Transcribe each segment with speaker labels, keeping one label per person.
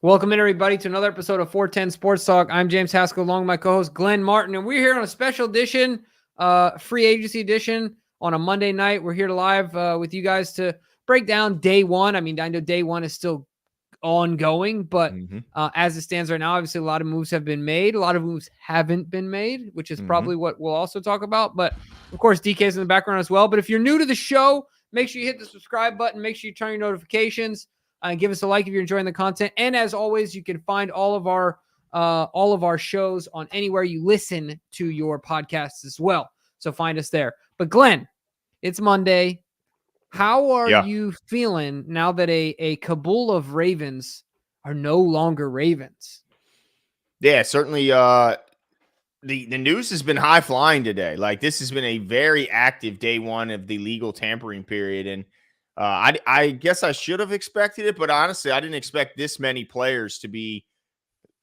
Speaker 1: Welcome in, everybody, to another episode of 410 Sports Talk. I'm James Haskell, along with my co-host Glenn Martin, and we're here on a special edition, free agency edition on a Monday night. We're here live with you guys to break down day one. I mean, I know day one is still ongoing, but as it stands right now, obviously a lot of moves have been made. A lot of moves haven't been made, which is probably what we'll also talk about. But, of course, DK's in the background as well. But if you're new to the show, make sure you hit the subscribe button. Make sure you turn your notifications. Give us a like if you're enjoying the content. And as always, you can find all of our shows on anywhere you listen to your podcasts as well. So find us there. But Glenn, it's Monday. How are you feeling now that a cabal of Ravens are no longer Ravens?
Speaker 2: Yeah, certainly. The news has been high flying today. Like, this has been a very active day one of the legal tampering period, and I guess I should have expected it, but honestly, I didn't expect this many players to be,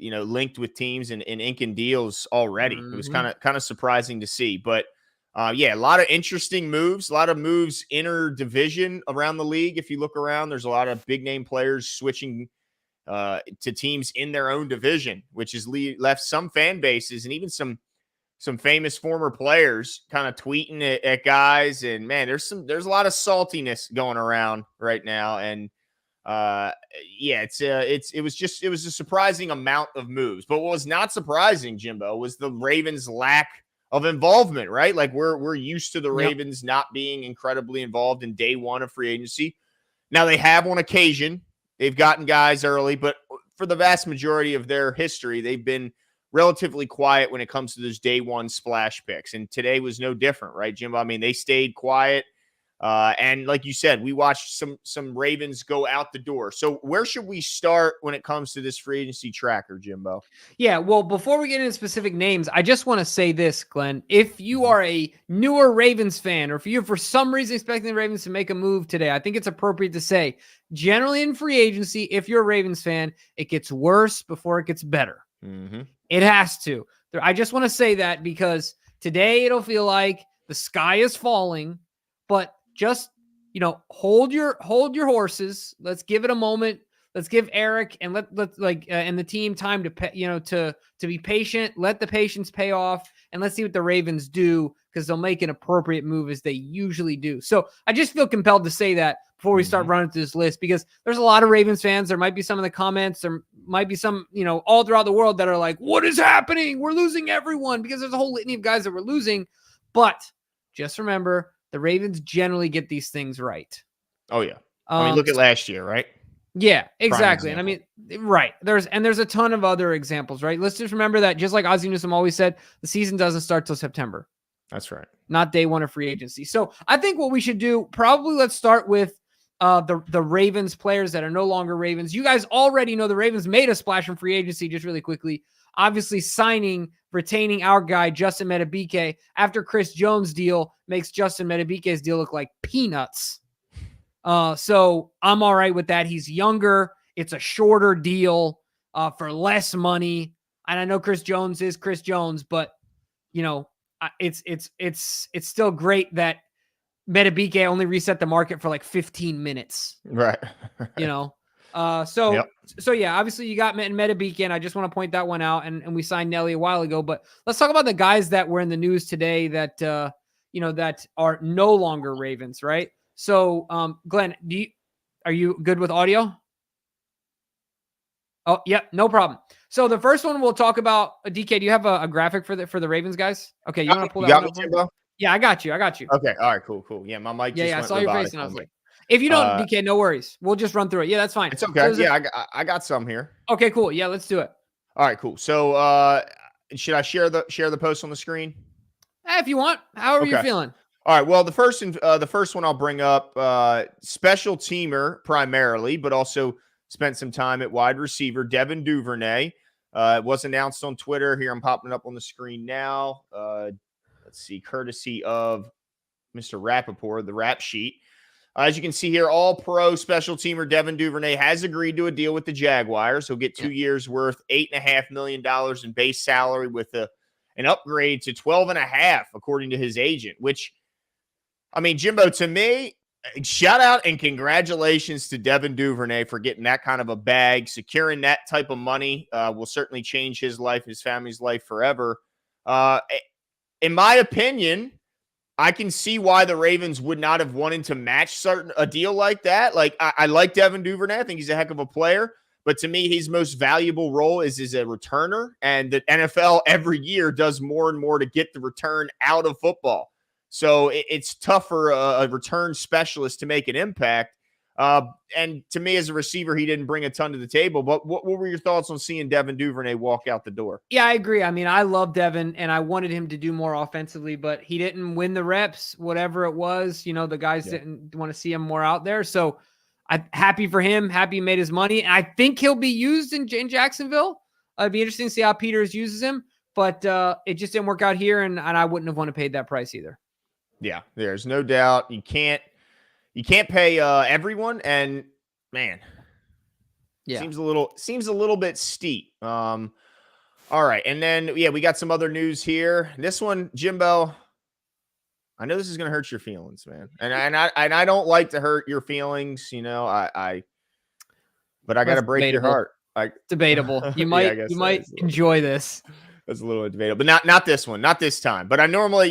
Speaker 2: linked with teams and inking deals already. It was kind of surprising to see, but a lot of interesting moves, a lot of moves inter-division around the league. If you look around, there's a lot of big name players switching to teams in their own division, which has left some fan bases and even some famous former players kind of tweeting at guys. And man, there's a lot of saltiness going around right now. And it was a surprising amount of moves. But what was not surprising, Jimbo, was the Ravens' lack of involvement, right? Like, we're used to the Ravens not being incredibly involved in day one of free agency. Now, they have on occasion, they've gotten guys early, but for the vast majority of their history, they've been relatively quiet when it comes to those day one splash picks. And today was no different, right, Jimbo? I mean, they stayed quiet. And like you said, we watched some Ravens go out the door. So where should we start when it comes to this free agency tracker, Jimbo?
Speaker 1: Yeah, well, before we get into specific names, I just want to say this, Glenn. If you are a newer Ravens fan, or if you're for some reason expecting the Ravens to make a move today, I think it's appropriate to say, generally in free agency, if you're a Ravens fan, it gets worse before it gets better. It has to. I just want to say that because today it'll feel like the sky is falling, but just, hold your horses. Let's give it a moment. Let's give Eric and and the team time to be patient. Let the patience pay off, and let's see what the Ravens do, because they'll make an appropriate move as they usually do. So I just feel compelled to say that before we start running through this list, because there's a lot of Ravens fans. There might be some in the comments. There might be some, all throughout the world that are like, what is happening? We're losing everyone, because there's a whole litany of guys that we're losing. But just remember, the Ravens generally get these things right.
Speaker 2: Oh, yeah. I mean, look at last year, right?
Speaker 1: Yeah, exactly. And I mean, right. There's a ton of other examples, right? Let's just remember that, just like Ozzie Newsome always said, the season doesn't start till September.
Speaker 2: That's right.
Speaker 1: Not day one of free agency. So I think what we should do, probably let's start with the Ravens players that are no longer Ravens. You guys already know the Ravens made a splash in free agency, just really quickly. Obviously retaining our guy, Justin Madubuike, after Chris Jones' deal makes Justin Madubuike's deal look like peanuts. So I'm all right with that. He's younger. It's a shorter deal for less money. And I know Chris Jones is Chris Jones, but it's still great that Madubuike only reset the market for like 15 minutes.
Speaker 2: Right.
Speaker 1: So yeah, obviously you got Madubuike, and I just want to point that one out. And we signed Nelly a while ago, but let's talk about the guys that were in the news today that, that are no longer Ravens, right? So, Glenn, are you good with audio? Oh, yeah, no problem. So the first one we'll talk about, DK, do you have a graphic for the Ravens guys? Okay, you want to pull that one up? Yeah, I got you.
Speaker 2: Okay, all right, cool. Yeah, my mic just
Speaker 1: I saw your face, and I was like, if you don't, DK, no worries. We'll just run through it. Yeah, that's fine.
Speaker 2: It's okay. So I got some here.
Speaker 1: Okay, cool. Yeah, let's do it.
Speaker 2: All right, cool. So, should I share the post on the screen?
Speaker 1: If you want, however you're feeling.
Speaker 2: All right. Well, the first one I'll bring up, special teamer primarily, but also spent some time at wide receiver, Devin Duvernay. It was announced on Twitter. Here, I'm popping it up on the screen now. Let's see, courtesy of Mr. Rappaport, the rap sheet. As you can see here, all-pro special teamer Devin Duvernay has agreed to a deal with the Jaguars. He'll get 2 years worth, $8.5 million in base salary with an upgrade to 12.5, according to his agent, which, I mean, Jimbo, to me, shout out and congratulations to Devin Duvernay for getting that kind of a bag. Securing that type of money will certainly change his life, his family's life forever. In my opinion, I can see why the Ravens would not have wanted to match a deal like that. Like, I like Devin Duvernay. I think he's a heck of a player. But to me, his most valuable role is a returner. And the NFL every year does more and more to get the return out of football. So it's tough for a return specialist to make an impact. And to me, as a receiver, he didn't bring a ton to the table. But what were your thoughts on seeing Devin Duvernay walk out the door?
Speaker 1: Yeah, I agree. I mean, I love Devin, and I wanted him to do more offensively, but he didn't win the reps, whatever it was. You know, the guys didn't want to see him more out there. So I'm happy for him. Happy he made his money. And I think he'll be used in Jacksonville. It'd be interesting to see how Peters uses him, but it just didn't work out here, and I wouldn't have wanted to pay that price either. Yeah,
Speaker 2: there's no doubt. You can't pay everyone, and man, seems a little bit steep. All right, and then we got some other news here. This one, Jimbo, I know this is gonna hurt your feelings, man, and I don't like to hurt your feelings, you know. But I gotta break your heart.
Speaker 1: Debatable. You might enjoy this.
Speaker 2: That's a little debatable, but not this one, not this time. But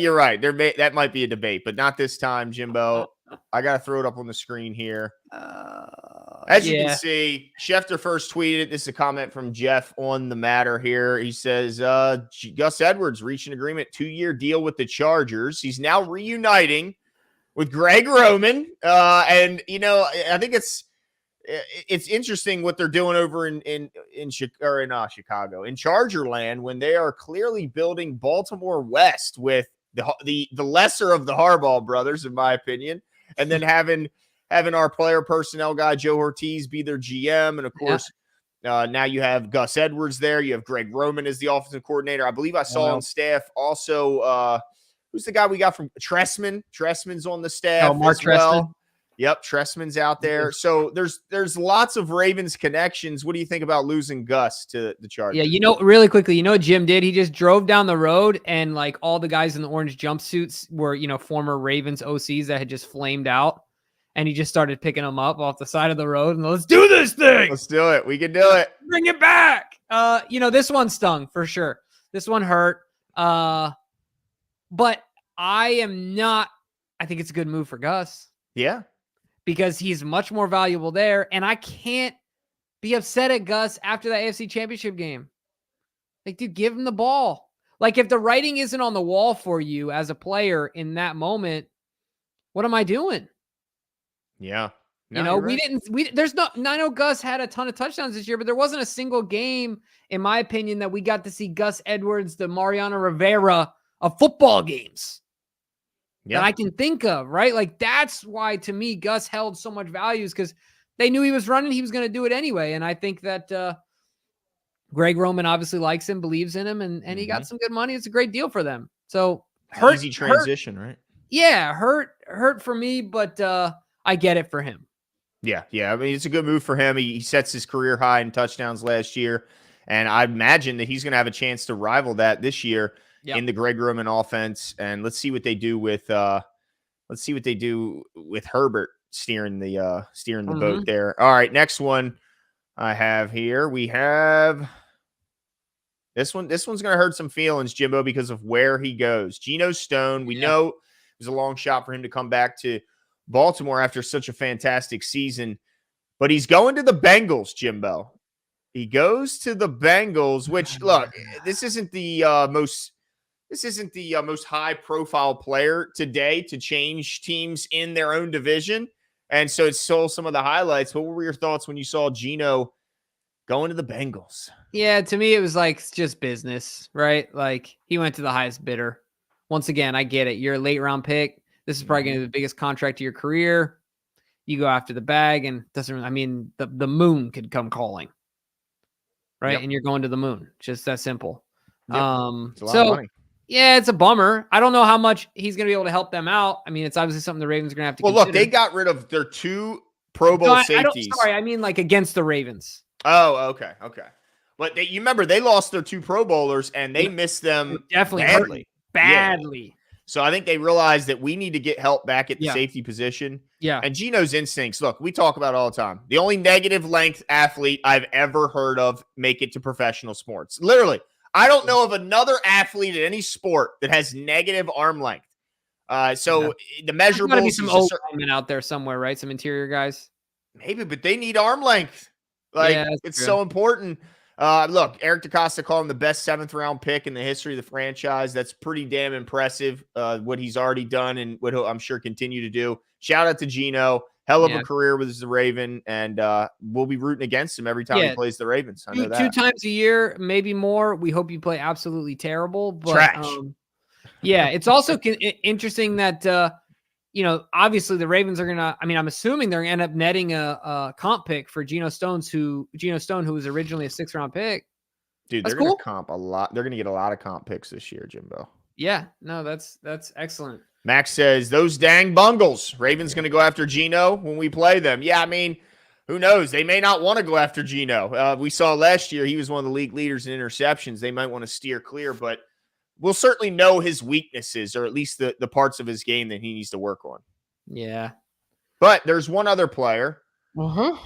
Speaker 2: you're right. That might be a debate, but not this time, Jimbo. I got to throw it up on the screen here. As you can see, Schefter first tweeted. This is a comment from Jeff on the matter here. He says, Gus Edwards reached an agreement, 2-year deal with the Chargers. He's now reuniting with Greg Roman. And, you know, I think it's interesting what they're doing over in Chicago, in Charger land, when they are clearly building Baltimore West with the lesser of the Harbaugh brothers, in my opinion, and then having our player personnel guy Joe Ortiz be their GM, and of course now you have Gus Edwards there. You have Greg Roman as the offensive coordinator. I believe I saw on staff also. Who's the guy we got from Tressman? Tressman's on the staff.
Speaker 1: Mark
Speaker 2: as well.
Speaker 1: Tressman.
Speaker 2: Yep, Tressman's out there. So there's lots of Ravens connections. What do you think about losing Gus to the Chargers?
Speaker 1: Yeah, you know, really quickly, you know what Jim did? He just drove down the road, and like all the guys in the orange jumpsuits were, you know, former Ravens OCs that had just flamed out, and he just started picking them up off the side of the road and let's do this thing.
Speaker 2: Let's do it. We can do it.
Speaker 1: Bring it back. You know, this one stung for sure. This one hurt. But I think it's a good move for Gus.
Speaker 2: Yeah.
Speaker 1: Because he's much more valuable there. And I can't be upset at Gus after that AFC Championship game. Like, dude, give him the ball. Like, if the writing isn't on the wall for you as a player in that moment, what am I doing?
Speaker 2: Yeah.
Speaker 1: No, you know, I know Gus had a ton of touchdowns this year, but there wasn't a single game, in my opinion, that we got to see Gus Edwards, the Mariano Rivera of football games. That I can think of, right? Like, that's why, to me, Gus held so much value, because they knew he was running. He was going to do it anyway. And I think that Greg Roman obviously likes him, believes in him, and he got some good money. It's a great deal for them. So
Speaker 2: easy transition, right?
Speaker 1: Yeah, hurt for me, but I get it for him.
Speaker 2: Yeah. I mean, it's a good move for him. He sets his career high in touchdowns last year, and I imagine that he's going to have a chance to rival that this year. In the Greg Roman offense, and let's see what they do with Herbert steering the boat there. All right, next one I have here. We have this one. This one's going to hurt some feelings, Jimbo, because of where he goes. Geno Stone. We know it was a long shot for him to come back to Baltimore after such a fantastic season, but he's going to the Bengals, Jimbo. He goes to the Bengals, which, look, this isn't the most high-profile player today to change teams in their own division, and so it stole some of the highlights. What were your thoughts when you saw Geno going to the Bengals?
Speaker 1: Yeah, to me, it was like just business, right? Like, he went to the highest bidder. Once again, I get it. You're a late-round pick. This is probably going to be the biggest contract of your career. You go after the bag, and the moon could come calling, right? And you're going to the moon. Just that simple.
Speaker 2: It's a lot of money.
Speaker 1: Yeah, it's a bummer. I don't know how much he's going to be able to help them out. I mean, it's obviously something the Ravens are going to have to consider.
Speaker 2: Look, they got rid of their 2 Pro Bowl safeties.
Speaker 1: I mean like against the Ravens.
Speaker 2: Oh, okay. But you remember, they lost their 2 Pro Bowlers, and they missed them
Speaker 1: definitely badly.
Speaker 2: Yeah. So I think they realized that we need to get help back at the safety position.
Speaker 1: Yeah.
Speaker 2: And Geno's instincts, look, we talk about it all the time. The only negative length athlete I've ever heard of make it to professional sports. Literally, I don't know of another athlete in any sport that has negative arm length. So the
Speaker 1: There's got to be
Speaker 2: measurables,
Speaker 1: some
Speaker 2: he's
Speaker 1: linemen out there somewhere, right? Some interior guys.
Speaker 2: maybe, but they need arm length. Like,
Speaker 1: Yeah,
Speaker 2: it's
Speaker 1: true.
Speaker 2: so important. Look, Eric DeCosta called him the best 7th-round pick in the history of the franchise. That's pretty damn impressive, what he's already done and what he'll, I'm sure, continue to do. Shout out to Geno. Hell of a career with the Raven, and we'll be rooting against him every time he plays the Ravens. I know that.
Speaker 1: 2 times a year, maybe more. We hope you play absolutely terrible. But,
Speaker 2: trash.
Speaker 1: Yeah, it's also interesting that, you know, obviously the Ravens are going to, I mean, I'm assuming they're going to end up netting a comp pick for Geno Stone, who was originally a 6th-round pick.
Speaker 2: Dude, they're going to comp a lot. They're going to get a lot of comp picks this year, Jimbo.
Speaker 1: Yeah, no, that's excellent.
Speaker 2: Max says, those dang bungles. Ravens going to go after Geno when we play them. Yeah, I mean, who knows? They may not want to go after Geno. We saw last year he was one of the league leaders in interceptions. They might want to steer clear, but we'll certainly know his weaknesses, or at least the parts of his game that he needs to work on.
Speaker 1: Yeah.
Speaker 2: But there's one other player. One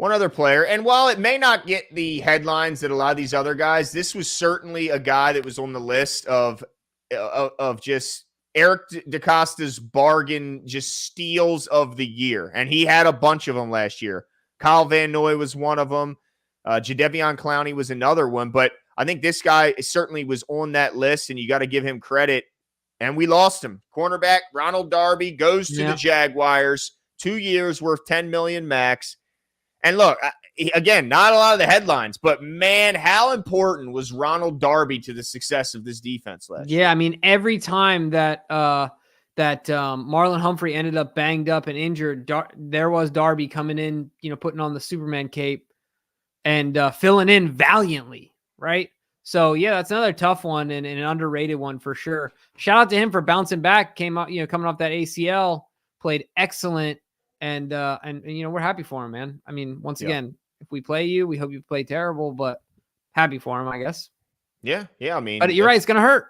Speaker 2: other player. And while it may not get the headlines that a lot of these other guys, this was certainly a guy that was on the list of just Eric DeCosta's bargain, just steals of the year. And he had a bunch of them last year. Kyle Van Noy was one of them. Jadeveon Clowney was another one. But I think this guy certainly was on that list, and you got to give him credit. And we lost him. Cornerback Ronald Darby goes to the Jaguars. 2 years worth $10 million max. And look, again, not a lot of the headlines, but man, how important was Ronald Darby to the success of this defense last year?
Speaker 1: Yeah, I mean, every time that Marlon Humphrey ended up banged up and injured, there was Darby coming in, you know, putting on the Superman cape and filling in valiantly, right? So yeah, that's another tough one and an underrated one for sure. Shout out to him for bouncing back, came out, you know, coming off that ACL, played excellent, and you know, we're happy for him, man. I mean, once again, if we play you, we hope you play terrible, but happy for him, I guess.
Speaker 2: Yeah, I mean,
Speaker 1: but you're right, it's gonna hurt.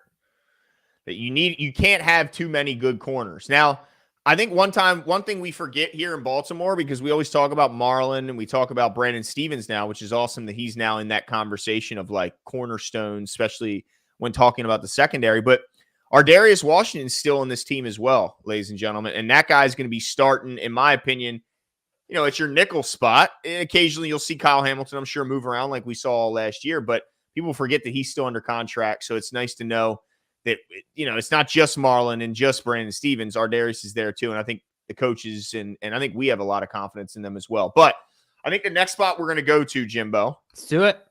Speaker 2: That you can't have too many good corners. Now, I think one thing we forget here in Baltimore, because we always talk about Marlon and we talk about Brandon Stevens now, which is awesome that he's now in that conversation of like cornerstone, especially when talking about the secondary. But Ardarius Washington's still in this team as well, ladies and gentlemen. And that guy's going to be starting, in my opinion, you know, it's your nickel spot. And occasionally you'll see Kyle Hamilton, I'm sure, move around like we saw last year. But people forget that he's still under contract. So it's nice to know that, you know, it's not just Marlon and just Brandon Stevens. Ardarius is there too. And I think the coaches and I think we have a lot of confidence in them as well. But I think the next spot we're going to go to, Jimbo.
Speaker 1: Let's do it.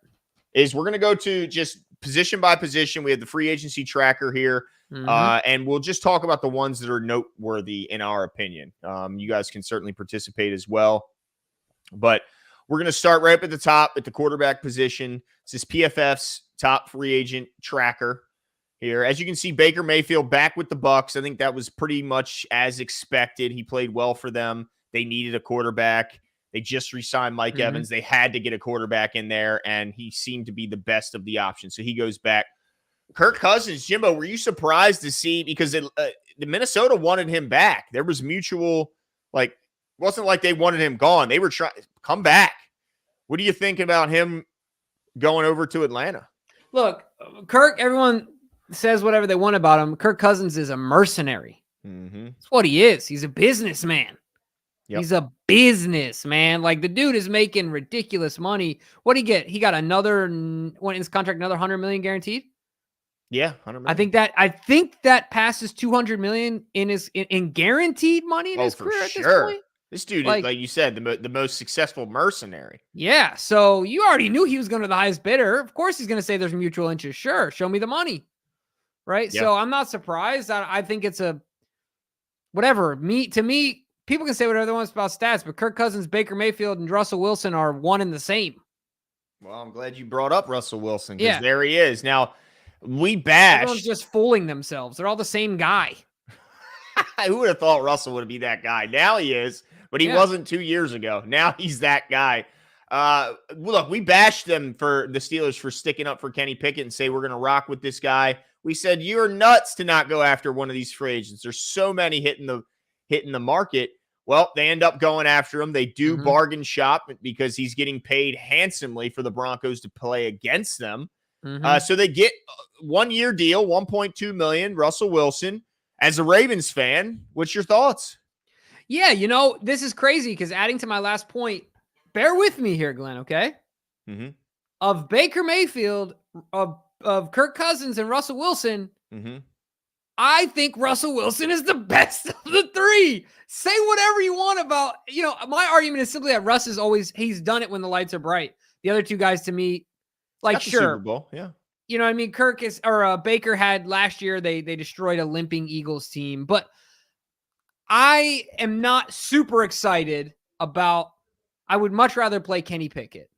Speaker 2: Is we're going to go to just position by position. We have the free agency tracker here. And we'll just talk about the ones that are noteworthy in our opinion. You guys can certainly participate as well. But we're going to start right up at the top at the quarterback position. This is PFF's top free agent tracker here. As you can see, Baker Mayfield back with the Bucs. I think that was pretty much as expected. He played well for them. They needed a quarterback. They just re-signed Mike Evans. They had to get a quarterback in there, and he seemed to be the best of the options. So he goes back. Kirk Cousins, Jimbo, were you surprised to see, because the Minnesota wanted him back? There was mutual, like, it wasn't like they wanted him gone. They were trying, come back. What do you think about him going over to Atlanta?
Speaker 1: Look, Kirk, everyone says whatever they want about him. Kirk Cousins is a mercenary. That's what he is. He's a businessman. He's a businessman. Like, the dude is making ridiculous money. What did he get? He got another, in his contract, another $100 million guaranteed.
Speaker 2: Yeah, $100 million.
Speaker 1: I think that passes $200 million in guaranteed money in his career at this point.
Speaker 2: This dude is, like you said, the most successful mercenary.
Speaker 1: Yeah, so you already knew he was going to the highest bidder. Of course he's going to say there's mutual interest. Sure, show me the money. Right? Yep. So I'm not surprised. I think it's a whatever. To me, people can say whatever they want about stats, but Kirk Cousins, Baker Mayfield, and Russell Wilson are one and the same.
Speaker 2: Well, I'm glad you brought up Russell Wilson, because there he is. Now, we bash.
Speaker 1: Everyone's just fooling themselves. They're all the same guy.
Speaker 2: Who would have thought Russell would be that guy? Now he is, but he wasn't 2 years ago. Now he's that guy. Look, we bashed them for the Steelers for sticking up for Kenny Pickett and say we're going to rock with this guy. We said you're nuts to not go after one of these free agents. There's so many hitting the market. Well, they end up going after him. They do
Speaker 1: Mhm.
Speaker 2: bargain shop because he's getting paid handsomely for the Broncos to play against them.
Speaker 1: Mhm.
Speaker 2: So they get a 1-year deal, $1.2 million, Russell Wilson. As a Ravens fan, what's your thoughts?
Speaker 1: Yeah, this is crazy because adding to my last point, bear with me here, Glenn, okay?
Speaker 2: Mm-hmm.
Speaker 1: Of Baker Mayfield, of Kirk Cousins and Russell Wilson,
Speaker 2: Mm-hmm.
Speaker 1: I think Russell Wilson is the best of the three. Say whatever you want about, my argument is simply that Russ he's done it when the lights are bright. The other two guys to me, like,
Speaker 2: Got the Super
Speaker 1: sure.
Speaker 2: Bowl, yeah.
Speaker 1: You know what I mean? Baker had last year, they destroyed a limping Eagles team, but I am not super excited about, I would much rather play Kenny Pickett.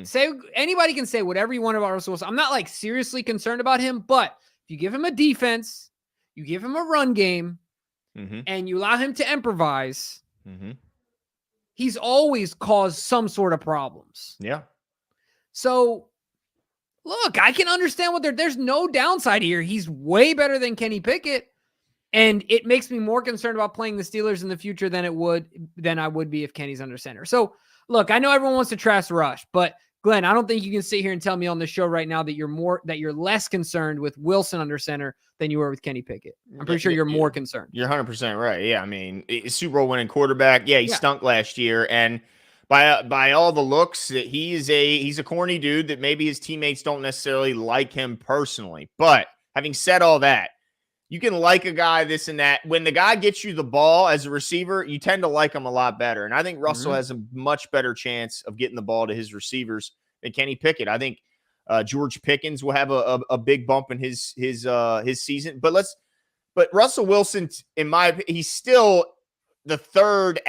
Speaker 1: Say anybody can say whatever you want about Russell Wilson. I'm not like seriously concerned about him, but if you give him a defense, you give him a run game, and you allow him to improvise, he's always caused some sort of problems.
Speaker 2: Yeah.
Speaker 1: So, look, I can understand there's no downside here. He's way better than Kenny Pickett, and it makes me more concerned about playing the Steelers in the future than I would be if Kenny's under center. So, look, I know everyone wants to trash Rush, but Glenn, I don't think you can sit here and tell me on the show right now that you're less concerned with Wilson under center than you were with Kenny Pickett. I'm pretty sure you're more concerned.
Speaker 2: You're 100% right. Yeah, I mean, Super Bowl winning quarterback. Yeah, he stunk last year, and by all the looks, he's a corny dude that maybe his teammates don't necessarily like him personally. But having said all that, you can like a guy, this and that. When the guy gets you the ball as a receiver, you tend to like him a lot better. And I think Russell has a much better chance of getting the ball to his receivers than Kenny Pickett. I think George Pickens will have a big bump in his season. But Russell Wilson, in my opinion, he's still the third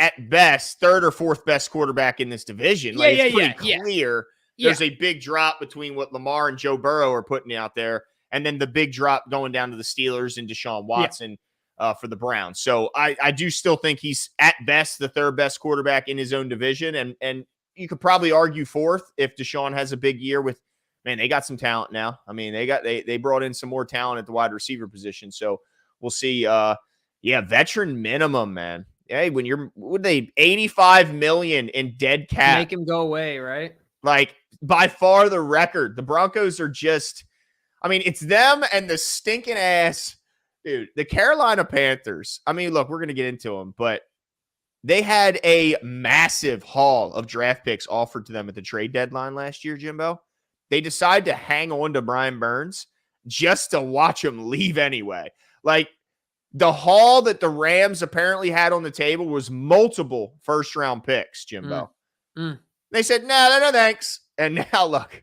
Speaker 2: or fourth best quarterback in this division. It's pretty clear. There's a big drop between what Lamar and Joe Burrow are putting out there, and then the big drop going down to the Steelers and Deshaun Watson for the Browns. So I do still think he's at best the third best quarterback in his own division. And you could probably argue fourth if Deshaun has a big year with, man, they got some talent now. I mean, they brought in some more talent at the wide receiver position. So we'll see. Veteran minimum, man. Hey, would they $85 million in dead cap?
Speaker 1: Make him go away, right?
Speaker 2: Like, by far the record. The Broncos are just, I mean, it's them and the stinking ass, dude, the Carolina Panthers. I mean, look, we're going to get into them, but they had a massive haul of draft picks offered to them at the trade deadline last year, Jimbo. They decided to hang on to Brian Burns just to watch him leave anyway. Like, the haul that the Rams apparently had on the table was multiple first-round picks, Jimbo. They said, no, thanks. And now look.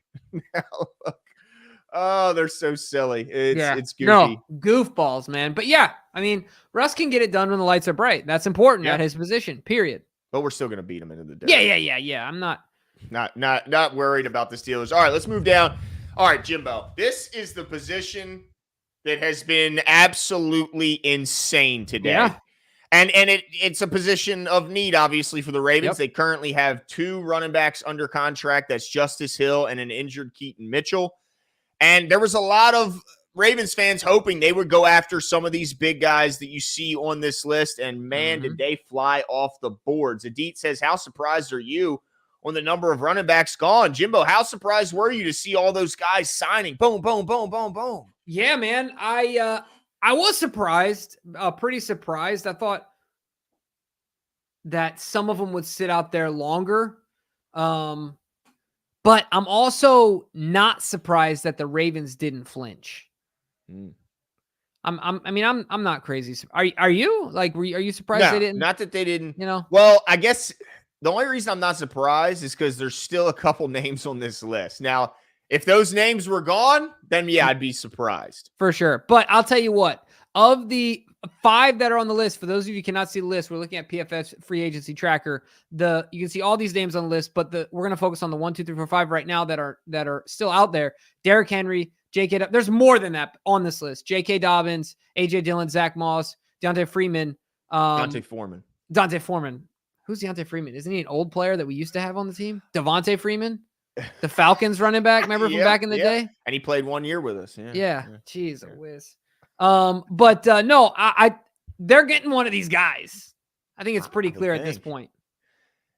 Speaker 2: Oh, they're so silly. It's goofy.
Speaker 1: No, goofballs, man. But yeah, I mean, Russ can get it done when the lights are bright. That's important at his position, period.
Speaker 2: But we're still going to beat him into the day.
Speaker 1: Yeah. I'm
Speaker 2: not worried about the Steelers. All right, let's move down. All right, Jimbo. This is the position that has been absolutely insane today.
Speaker 1: Yeah.
Speaker 2: And it's a position of need, obviously, for the Ravens. They currently have two running backs under contract. That's Justice Hill and an injured Keaton Mitchell. And there was a lot of Ravens fans hoping they would go after some of these big guys that you see on this list. And, man, did they fly off the boards. Adit says, how surprised are you on the number of running backs gone? Jimbo, how surprised were you to see all those guys signing? Boom, boom, boom, boom, boom.
Speaker 1: Yeah, man. I was surprised, pretty surprised. I thought that some of them would sit out there longer. But I'm also not surprised that the Ravens didn't flinch. I'm not crazy. Are you? Like, are you surprised they didn't?
Speaker 2: Not that they didn't. Well, I guess the only reason I'm not surprised is because there's still a couple names on this list. Now, if those names were gone, then yeah, I'd be surprised.
Speaker 1: For sure. But I'll tell you what, of the 5 that are on the list, for those of you who cannot see the list, we're looking at PFF's free agency tracker. You can see all these names on the list, but we're going to focus on the 1, 2, 3, 4, 5 right now that are still out there. Derrick Henry, J.K. There's more than that on this list. J.K. Dobbins, A.J. Dillon, Zach Moss, Deontay Freeman.
Speaker 2: Deontay
Speaker 1: Foreman. Who's Deontay Freeman? Isn't he an old player that we used to have on the team? Devontae Freeman? The Falcons running back, remember from back in the day?
Speaker 2: And he played 1 year with us.
Speaker 1: Yeah. Jeez, a whiz. But no, they're getting one of these guys. I think it's pretty
Speaker 2: I would
Speaker 1: clear at this
Speaker 2: think.
Speaker 1: point.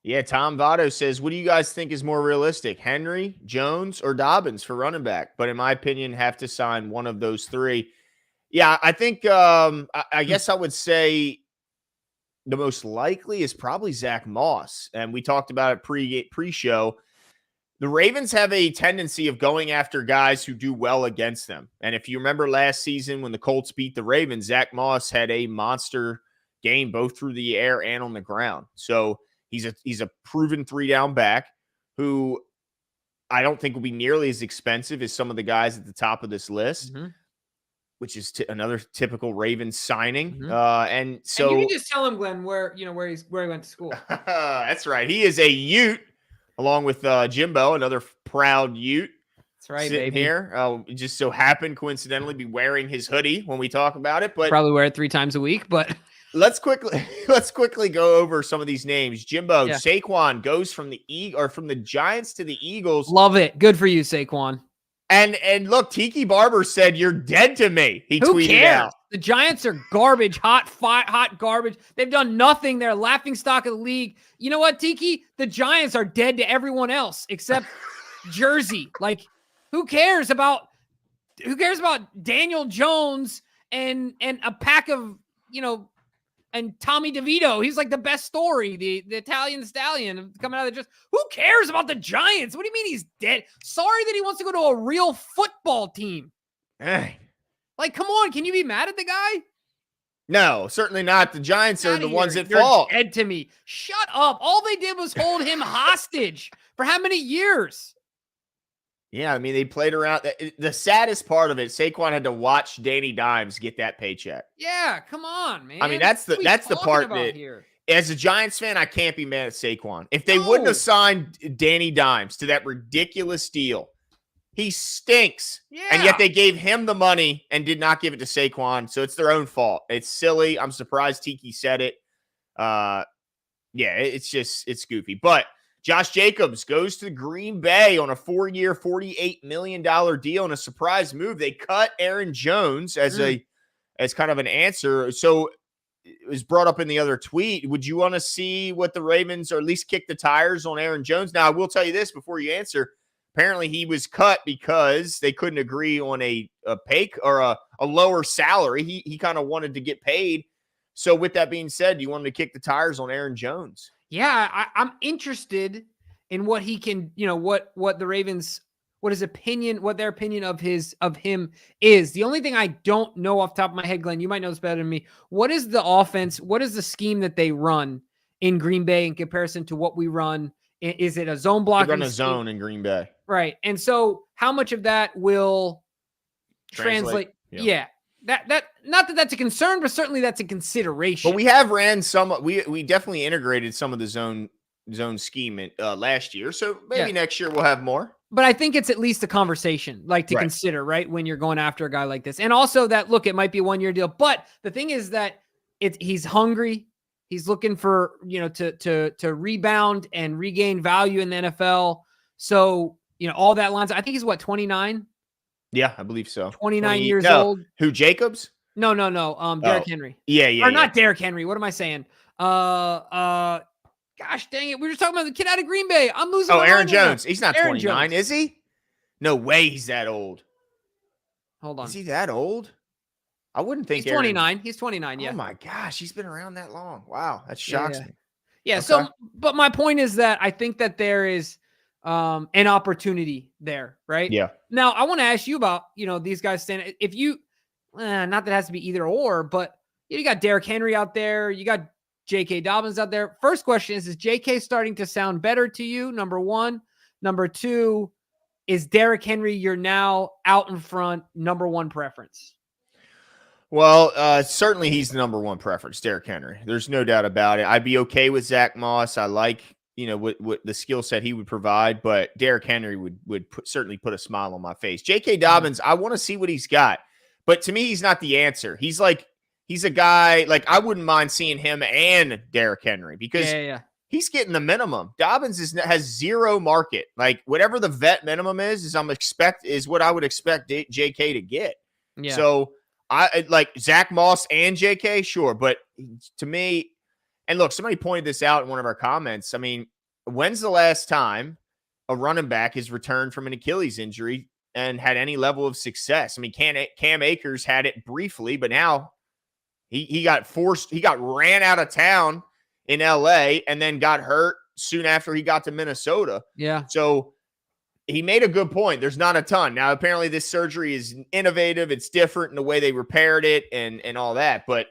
Speaker 2: Yeah, Tom Votto says, what do you guys think is more realistic, Henry, Jones, or Dobbins for running back? But in my opinion, have to sign one of those three. Yeah, I think I guess I would say the most likely is probably Zach Moss. And we talked about it pre-show. The Ravens have a tendency of going after guys who do well against them. And if you remember last season when the Colts beat the Ravens, Zach Moss had a monster game both through the air and on the ground. So he's a proven 3-down back who I don't think will be nearly as expensive as some of the guys at the top of this list, which is another typical Ravens signing. And so
Speaker 1: you can just tell him, Glenn, where he went to school.
Speaker 2: That's right. He is a Ute, along with Jimbo, another proud Ute.
Speaker 1: That's right,
Speaker 2: sitting
Speaker 1: baby.
Speaker 2: Here. Just so happened, coincidentally, be wearing his hoodie when we talk about it. But
Speaker 1: probably wear it 3 times a week. But
Speaker 2: let's quickly go over some of these names. Jimbo, Saquon goes from the Giants to the Eagles.
Speaker 1: Love it. Good for you, Saquon.
Speaker 2: And look, Tiki Barber said, "You're dead to me." He tweeted out.
Speaker 1: The Giants are garbage, hot garbage. They've done nothing. They're a laughing stock of the league. You know what, Tiki? The Giants are dead to everyone else except Jersey. Like, who cares about Daniel Jones and a pack of, and Tommy DeVito? He's like the best story, the Italian stallion coming out of who cares about the Giants? What do you mean he's dead? Sorry that he wants to go to a real football team.
Speaker 2: Hey.
Speaker 1: Like, come on, can you be mad at the guy?
Speaker 2: No, certainly not. The Giants are the ones at fault.
Speaker 1: You're dead to me. Shut up. All they did was hold him hostage for how many years?
Speaker 2: Yeah, I mean, they played around. The saddest part of it, Saquon had to watch Danny Dimes get that paycheck.
Speaker 1: Yeah, come on, man.
Speaker 2: I mean, that's the part that, as a Giants fan, I can't be mad at Saquon. If they wouldn't have signed Danny Dimes to that ridiculous deal, he stinks. Yeah. And yet they gave him the money and did not give it to Saquon. So it's their own fault. It's silly. I'm surprised Tiki said it. It's goofy. But Josh Jacobs goes to Green Bay on a 4-year, $48 million deal in a surprise move. They cut Aaron Jones as kind of an answer. So it was brought up in the other tweet. Would you want to see what the Ravens, or at least kick the tires on Aaron Jones? Now, I will tell you this before you answer. Apparently, he was cut because they couldn't agree on a pay or a lower salary. He kind of wanted to get paid. So with that being said, you want to kick the tires on Aaron Jones?
Speaker 1: Yeah, I'm interested in what he can, what the Ravens, what their opinion of him is. The only thing I don't know off the top of my head, Glenn, you might know this better than me. What is the offense? What is the scheme that they run in Green Bay in comparison to what we run? Is it a zone blocking?
Speaker 2: They run a zone in Green Bay.
Speaker 1: Right. And so how much of that will translate? Yeah. That not that that's a concern, but certainly that's a consideration.
Speaker 2: But we have ran some. We definitely integrated some of the zone scheme last year. So maybe next year we'll have more.
Speaker 1: But I think it's at least a conversation, like to consider, right, when you're going after a guy like this. And also that, look, it might be a 1-year deal. But the thing is that he's hungry. He's looking for, to rebound and regain value in the NFL. So, all that lines. I think he's 29? Yeah,
Speaker 2: I believe so.
Speaker 1: 29 years old.
Speaker 2: Who, Jacobs?
Speaker 1: No. Derrick Henry.
Speaker 2: Yeah.
Speaker 1: Not Derrick Henry. What am I saying? Gosh dang it. We were just talking about the kid out of Green Bay. I'm losing my mind.
Speaker 2: Aaron Jones. He's not 29, is he? No way he's that old.
Speaker 1: Hold on.
Speaker 2: Is he that old? I wouldn't think
Speaker 1: he's 29. He's 29, yeah.
Speaker 2: Oh my gosh, he's been around that long. Wow, that shocks me.
Speaker 1: Yeah, okay. So but my point is that I think that there is an opportunity there, right?
Speaker 2: Yeah.
Speaker 1: Now, I want to ask you about, these guys standing. If you not that it has to be either or, but you got Derrick Henry out there, you got J.K. Dobbins out there. First question is J.K. starting to sound better to you? Number one. Number two, is Derrick Henry your now out in front number one preference?
Speaker 2: Well, certainly he's the number one preference, Derrick Henry. There's no doubt about it. I'd be okay with Zach Moss. I like, what the skill set he would provide, but Derrick Henry would certainly put a smile on my face. J.K. Dobbins, I want to see what he's got, but to me, he's not the answer. He's a guy, I wouldn't mind seeing him and Derrick Henry because he's getting the minimum. Dobbins has zero market. Whatever the vet minimum is what I would expect J.K. to get. Yeah. So I like Zach Moss and JK, sure. But to me, And look, somebody pointed this out in one of our comments. I mean, when's the last time a running back has returned from an Achilles injury and had any level of success? I mean, Cam Akers had it briefly, but now he got ran out of town in LA and then got hurt soon after he got to Minnesota.
Speaker 1: Yeah.
Speaker 2: So he made a good point. There's not a ton. Now, apparently this surgery is innovative. It's different in the way they repaired it and all that. But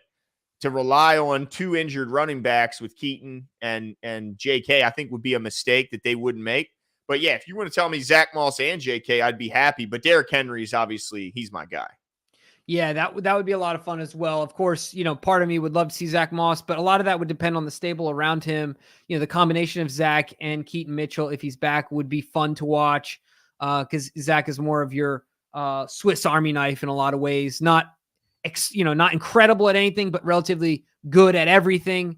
Speaker 2: to rely on 2 injured running backs with Keaton and JK, I think would be a mistake that they wouldn't make. But yeah, if you want to tell me Zach Moss and JK, I'd be happy. But Derrick Henry is obviously, he's my guy.
Speaker 1: Yeah, that would be a lot of fun as well. Of course, part of me would love to see Zach Moss, but a lot of that would depend on the stable around him. The combination of Zach and Keaton Mitchell, if he's back, would be fun to watch because Zach is more of your Swiss Army knife in a lot of ways. Not incredible at anything, but relatively good at everything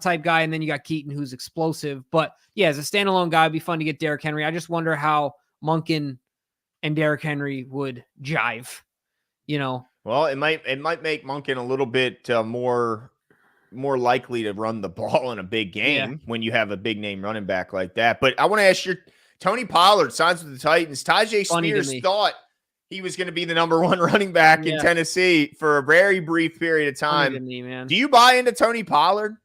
Speaker 1: type guy. And then you got Keaton, who's explosive. But yeah, as a standalone guy, it'd be fun to get Derrick Henry. I just wonder how Monken and Derrick Henry would jive.
Speaker 2: Well, it might make Monken a little bit more likely to run the ball in a big game when you have a big name running back like that. But I want to ask you, Tony Pollard signs with the Titans. Tajay Spears thought he was going to be the number 1 running back in Tennessee for a very brief period of time.
Speaker 1: Funny to me, man.
Speaker 2: Do you buy into Tony Pollard?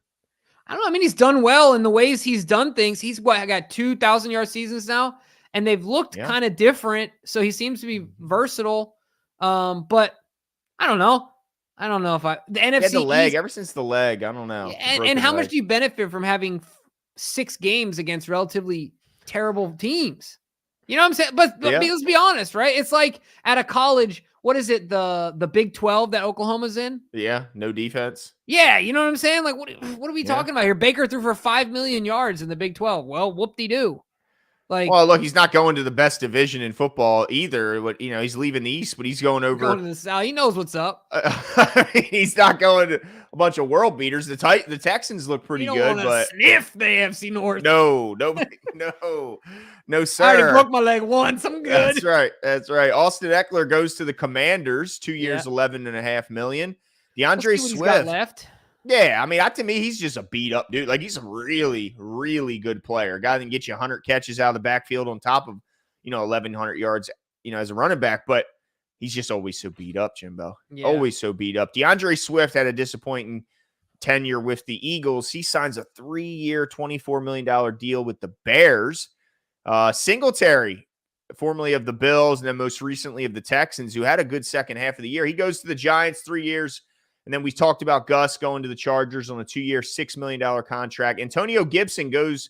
Speaker 1: I don't know. I mean, he's done well in the ways he's done things. He's got 2,000-yard seasons now, and they've looked kind of different. So he seems to be versatile. But I don't know. I don't know if the NFC
Speaker 2: the leg East, ever since the leg. I don't know.
Speaker 1: And how much do you benefit from having 6 games against relatively terrible teams? You know what I'm saying? But let's be honest, right? It's like at a college, what is it? The Big 12 that Oklahoma's in?
Speaker 2: Yeah, no defense.
Speaker 1: Yeah, you know what I'm saying? Like, what are we talking about here? Baker threw for 5 million yards in the Big 12. Well, whoop-de-doo.
Speaker 2: Well, look, he's not going to the best division in football either. But he's leaving the East, but he's going over
Speaker 1: to the South. He knows what's up.
Speaker 2: He's not going to a bunch of world beaters. The Texans look pretty good, but
Speaker 1: sniff the AFC North.
Speaker 2: No, sir.
Speaker 1: I already broke my leg once. I'm good.
Speaker 2: That's right. Austin Eckler goes to the Commanders. 2 years, $11.5 million. DeAndre Swift
Speaker 1: got left.
Speaker 2: Yeah, I mean, to me, he's just a beat up dude. Like, he's a really, really good player. A guy that can get you 100 catches out of the backfield on top of, 1,100 yards, as a running back. But he's just always so beat up, Jimbo. Yeah. Always so beat up. DeAndre Swift had a disappointing tenure with the Eagles. He signs a 3-year, $24 million deal with the Bears. Singletary, formerly of the Bills, and then most recently of the Texans, who had a good second half of the year. He goes to the Giants, 3 years. And then we talked about Gus going to the Chargers on a 2-year, $6 million contract. Antonio Gibson goes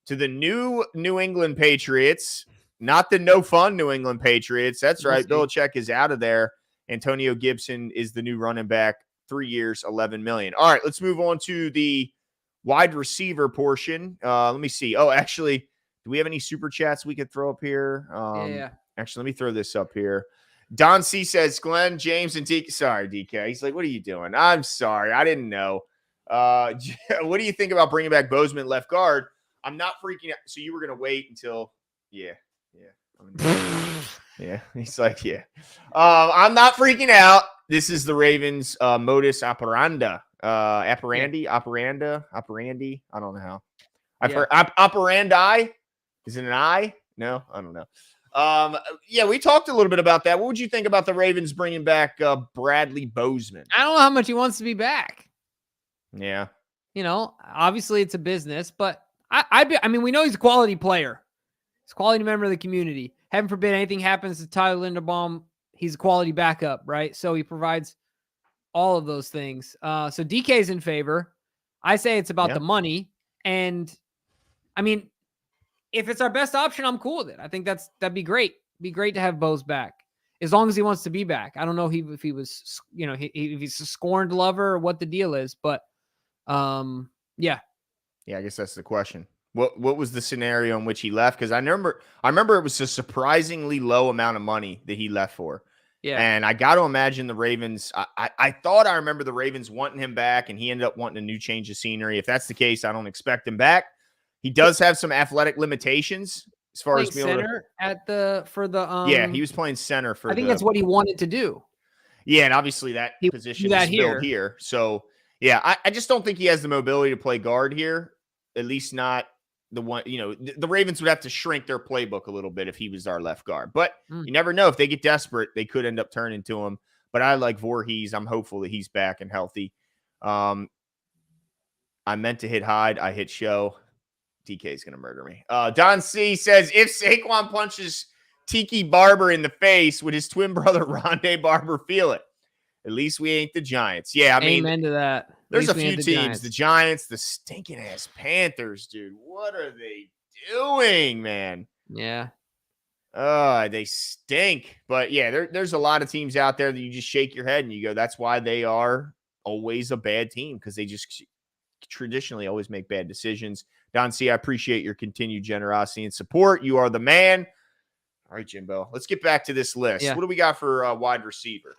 Speaker 2: to the New England Patriots, not the no fun New England Patriots. That's right. Belichick is out of there. Antonio Gibson is the new running back, 3 years, $11 million. All right, let's move on to the wide receiver portion. Let me see. Oh, actually, do we have any super chats we could throw up here? Actually, let me throw this up here. Don C says, Glenn, James, and DK. Sorry, DK. He's like, what are you doing? I'm sorry. I didn't know. What do you think about bringing back Bozeman left guard? I'm not freaking out. So you were going to wait until, yeah. He's like, yeah. I'm not freaking out. This is the Ravens modus operandi. Operandi. I don't know how. I've heard operandi. Is it an I? No, I don't know. We talked a little bit about that. What would you think about the Ravens bringing back Bradley Bozeman?
Speaker 1: I don't know how much he wants to be back.
Speaker 2: Yeah.
Speaker 1: Obviously it's a business, but I mean, we know he's a quality player. He's a quality member of the community. Heaven forbid anything happens to Tyler Linderbaum. He's a quality backup, right? So he provides all of those things. So DK's in favor. I say it's about the money. And I mean, if it's our best option, I'm cool with it. I think that'd be great. Be great to have Bose back as long as he wants to be back. I don't know if he was, if he's a scorned lover or what the deal is, but yeah,
Speaker 2: I guess that's the question. What was the scenario in which he left? Because I remember it was a surprisingly low amount of money that he left for. Yeah, and I got to imagine the Ravens. I thought I remember the Ravens wanting him back, and he ended up wanting a new change of scenery. If that's the case, I don't expect him back. He does have some athletic limitations as far as being
Speaker 1: center
Speaker 2: he was playing center for.
Speaker 1: I think that's what he wanted to do.
Speaker 2: Yeah, and obviously that position is filled here. So Yeah, I just don't think he has the mobility to play guard here. At least not the one, the Ravens would have to shrink their playbook a little bit if he was our left guard. But you never know. If they get desperate, they could end up turning to him. But I like Voorhees. I'm hopeful that he's back and healthy. I meant to hit hide. I hit show. DK is going to murder me. Don C says, if Saquon punches Tiki Barber in the face, would his twin brother Rondé Barber feel it? At least we ain't the Giants. Yeah, I mean,
Speaker 1: amen to that.
Speaker 2: There's a few teams. The Giants, the stinking ass Panthers, dude. What are they doing, man?
Speaker 1: Yeah.
Speaker 2: They stink. But yeah, there's a lot of teams out there that you just shake your head and you go, that's why they are always a bad team, because they just traditionally always make bad decisions. Don C, I appreciate your continued generosity and support. You are the man. All right, Jimbo, let's get back to this list.
Speaker 1: Yeah.
Speaker 2: What do we got for wide receiver?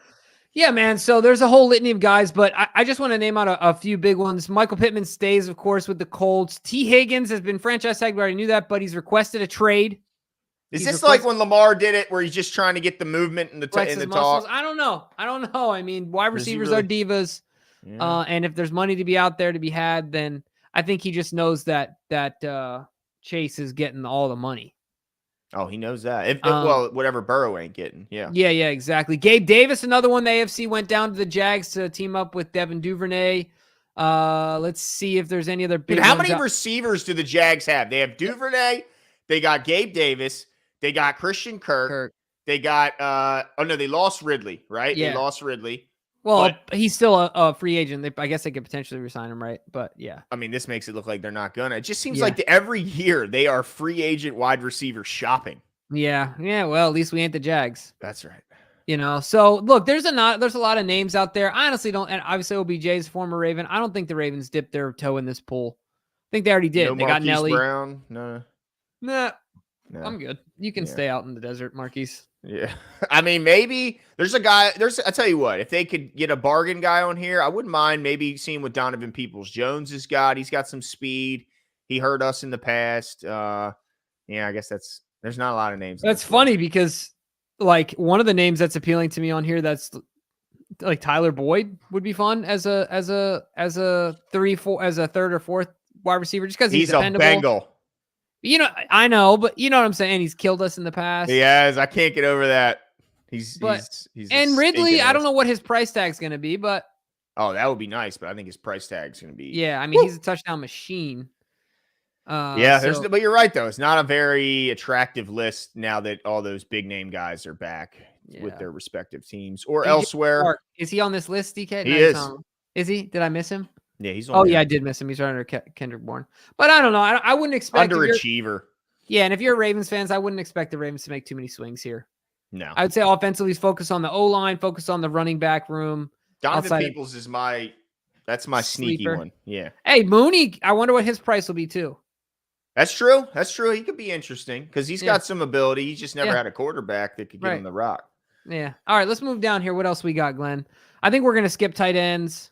Speaker 1: Yeah, man. So there's a whole litany of guys, but I just want to name out a few big ones. Michael Pittman stays, of course, with the Colts. T. Higgins has been franchise tagged. We already knew that, but he's requested a trade.
Speaker 2: Is this like when Lamar did it, where he's just trying to get the movement in the talk?
Speaker 1: I don't know. I mean, wide receivers are divas. Yeah. And if there's money to be out there to be had, then I think he just knows that Chase is getting all the money.
Speaker 2: Oh, he knows that. Well, whatever Burrow ain't getting. Yeah.
Speaker 1: Yeah, exactly. Gabe Davis, another one. The AFC went down to the Jags to team up with Devin Duvernay. Let's see if there's any other big
Speaker 2: How many receivers do the Jags have? They have Duvernay. They got Gabe Davis. They got Christian Kirk. They got they lost Ridley, right?
Speaker 1: Yeah.
Speaker 2: They lost Ridley.
Speaker 1: Well, he's still a free agent. I guess they could potentially resign him, right? But yeah.
Speaker 2: I mean, this makes it look like they're not gonna. It just seems like every year they are free agent wide receiver shopping.
Speaker 1: Yeah. Well, at least we ain't the Jags.
Speaker 2: That's right.
Speaker 1: So look, there's a lot of names out there. I honestly don't, and obviously OBJ's former Raven. I don't think the Ravens dipped their toe in this pool. I think they already did. They got Nelly
Speaker 2: Brown. No.
Speaker 1: I'm good. You can stay out in the desert, Marquise.
Speaker 2: Yeah. I mean, maybe there's a guy. I tell you what, if they could get a bargain guy on here, I wouldn't mind maybe seeing what Donovan Peoples-Jones has got. He's got some speed. He hurt us in the past. I guess there's not a lot of names.
Speaker 1: That's funny because like one of the names that's appealing to me on here, that's like Tyler Boyd would be fun as a 3-4 as a third or fourth wide receiver, just because he's dependable.
Speaker 2: A Bengal.
Speaker 1: I know, but you know what I'm saying? He's killed us in the past.
Speaker 2: Yes, I can't get over that. He's
Speaker 1: and Ridley, I don't know what his price tag's going to be, but
Speaker 2: that would be nice, but I think his price tag's going to be.
Speaker 1: Yeah, I mean, he's a touchdown machine.
Speaker 2: But you're right though. It's not a very attractive list now that all those big name guys are back with their respective teams or elsewhere.
Speaker 1: Is he on this list, DK?
Speaker 2: He is.
Speaker 1: Is he? Did I miss him?
Speaker 2: Yeah, he's on.
Speaker 1: I did miss him. He's right under Kendrick Bourne. But I don't know. I wouldn't expect
Speaker 2: underachiever.
Speaker 1: Yeah, and if you're Ravens fans, I wouldn't expect the Ravens to make too many swings here.
Speaker 2: No.
Speaker 1: I would say offensively focus on the O-line, focus on the running back room.
Speaker 2: Donovan Peoples is my sneaky one. Yeah.
Speaker 1: Hey, Mooney, I wonder what his price will be too.
Speaker 2: That's true. He could be interesting because he's got some ability. He's just never had a quarterback that could give him the rock.
Speaker 1: Yeah. All right, let's move down here. What else we got, Glenn? I think we're going to skip tight ends.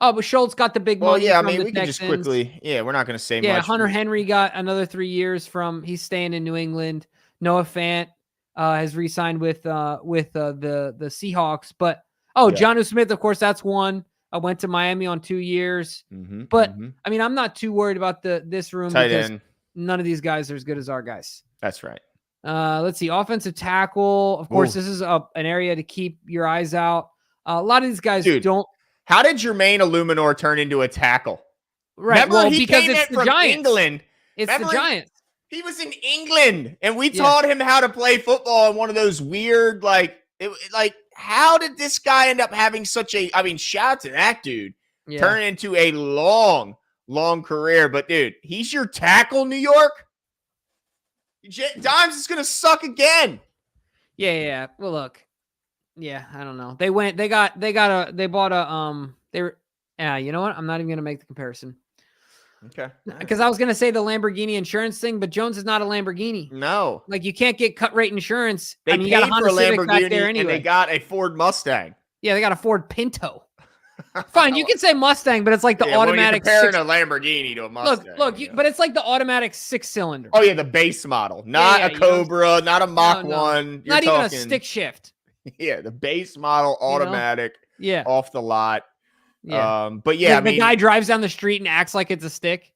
Speaker 1: Oh, but Schultz got the big money.
Speaker 2: Well, yeah, I mean, we can just quickly. Yeah, we're not going to say much.
Speaker 1: Yeah, Hunter Henry got another 3 years he's staying in New England. Noah Fant has re-signed with the Seahawks. But Jonnu Smith, of course, that's one. I went to Miami on 2 years. But I mean, I'm not too worried about this room because none of these guys are as good as our guys.
Speaker 2: That's right.
Speaker 1: Let's see, offensive tackle. Of course, this is an area to keep your eyes out. A lot of these guys don't.
Speaker 2: How did Jermaine Illuminor turn into a tackle?
Speaker 1: Right.
Speaker 2: Remember, he because came it's in the from Giants. England.
Speaker 1: It's the Giants.
Speaker 2: He was in England, and we taught him how to play football in one of those weird, how did this guy end up having such a? I mean, shout out to that dude. Yeah. Turn into a long career, but dude, he's your tackle, New York. Dimes is gonna suck again.
Speaker 1: Yeah. Well, look. Yeah, I don't know. You know what? I'm not even going to make the comparison.
Speaker 2: Okay.
Speaker 1: Because I was going to say the Lamborghini insurance thing, but Jones is not a Lamborghini.
Speaker 2: No.
Speaker 1: Like you can't get cut rate insurance.
Speaker 2: They
Speaker 1: you
Speaker 2: got a Honda Civic back there anyway. And they got a Ford Mustang.
Speaker 1: Yeah, they got a Ford Pinto. Fine, you can say Mustang, but it's like the automatic.
Speaker 2: When you're comparing a Lamborghini to a Mustang.
Speaker 1: Look, but it's like the automatic 6-cylinder.
Speaker 2: Oh yeah, the base model, not a Cobra, not a Mach 1.
Speaker 1: Not even a stick shift.
Speaker 2: Yeah, the base model automatic, off the lot.
Speaker 1: Yeah.
Speaker 2: But yeah,
Speaker 1: The guy drives down the street and acts like it's a stick.